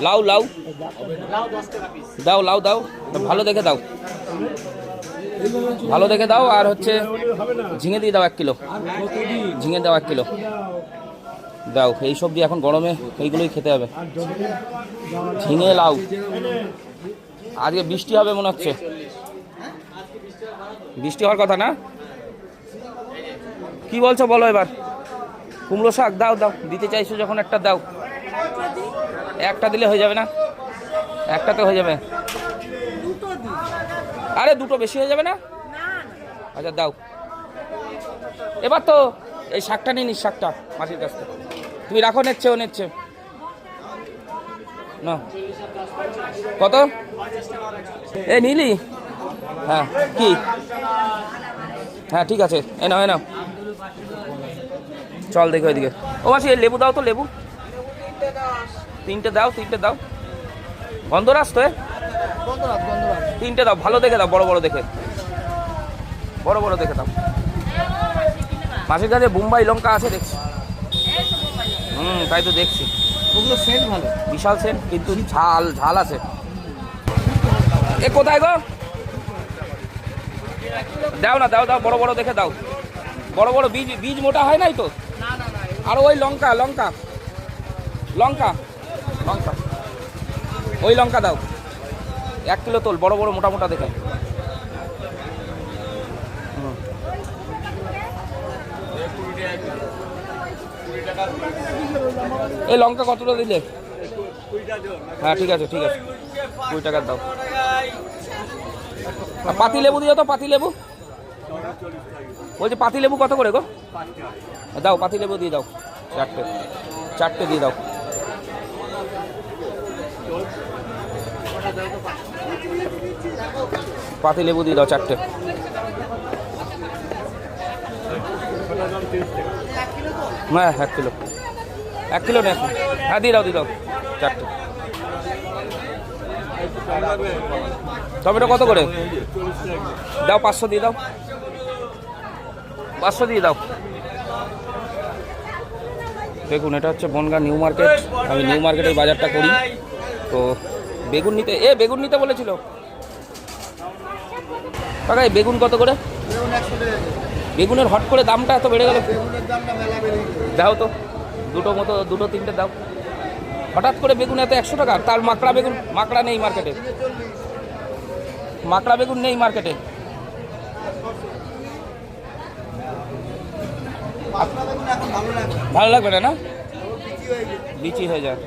লাউ লাউ দাও, লাউ দাও, ভালো দেখে দাও, ভালো দেখে দাও। আর হচ্ছে ঝিঙে দিয়ে দাও 1 কিলো, ঝিঙে দাও 1 কিলো দাও। এই সবজি এখন গরমে এইগুলোই খেতে হবে। ঝিঙে লাউ। আজকে বৃষ্টি হবে মনে হচ্ছে, বৃষ্টি হওয়ার কথা না? কি বলছো বলো এবার? কুমড়ো শাক দাও, দাও, দিতে চাইছো যখন একটা দাও। একটা দিলে হয়ে যাবে না? একটাতে হয়ে যাবে। আরে দুটো বেশি হয়ে যাবে না? আচ্ছা দাও। এবার তো এই শাকটা নিয়ে নিস, শাকটা মাটির কাছ থেকে তুমি রাখো, নিচ্ছে ও নিচ্ছে না। কত এ নিলি? হ্যাঁ কি? হ্যাঁ ঠিক আছে, এ নাও এ নাও, চল দেখো এদিকে। ও মাসি এই লেবু দাও তো, লেবু 3টে দাও, 3টে দাও। গন্ধরাজ তো, 3টে দাও, ভালো দেখে দাও, বড় বড় দেখে, বড় বড় দেখে দাও। মাসির কাছে বোম্বাই লঙ্কা আছে দেখছি। তাই তো দেখছি, ওগুলো সেন্ট ভালো, বিশাল সেন্ট, কিন্তু ঝাল ঝাল আছে। এ কোথায় গো? দাও না, দাও দাও, বড় বড় দেখে দাও, বড় বড় বীজ, বীজ মোটা হয় নাই তো। আর ওই লঙ্কা, লঙ্কা লঙ্কা লঙ্কা, ওই লঙ্কা দাও 1 কিলো তোল, বড় বড় মোটা মোটা দেখে। এই লঙ্কা কতটা দিলে? হ্যাঁ ঠিক আছে, ঠিক আছে, 20 টাকার দাও। পাতি লেবু দিও তো, পাতি লেবু বলছি, পাতি লেবু কত করে গো? দাও, পাতি লেবু দিয়ে দাও 4টে, 4টে দিয়ে দাও। পাতি লেবু দিয়ে দাও 4টে। হ্যাঁ 1 কিলো, 1 কিলো না? হ্যাঁ দিয়ে দাও, দিয়ে দাও 4টে। টমেটো কত করে দাও? 500 দিয়ে দাও, 500 দিয়ে দাও। দেখুন এটা হচ্ছে বনগাঁ নিউ মার্কেট, আমি নিউ মার্কেটের বাজারটা করি। তো বেগুন নিতে, বেগুন নিতে বলেছিল কাকা। এই বেগুন কত করে? বেগুনের হট করে দামটা এত বেড়ে গেল, দাও তো দুটো মতো, 2-3টে দাও। হঠাৎ করে বেগুন এত 100 টাকা। তার মাকড়া বেগুন, মাকড়া নেই মার্কেটে, মাকড়া বেগুন নেই মার্কেটে। ভালো লাগবে না? না বিচি হয়ে যায়।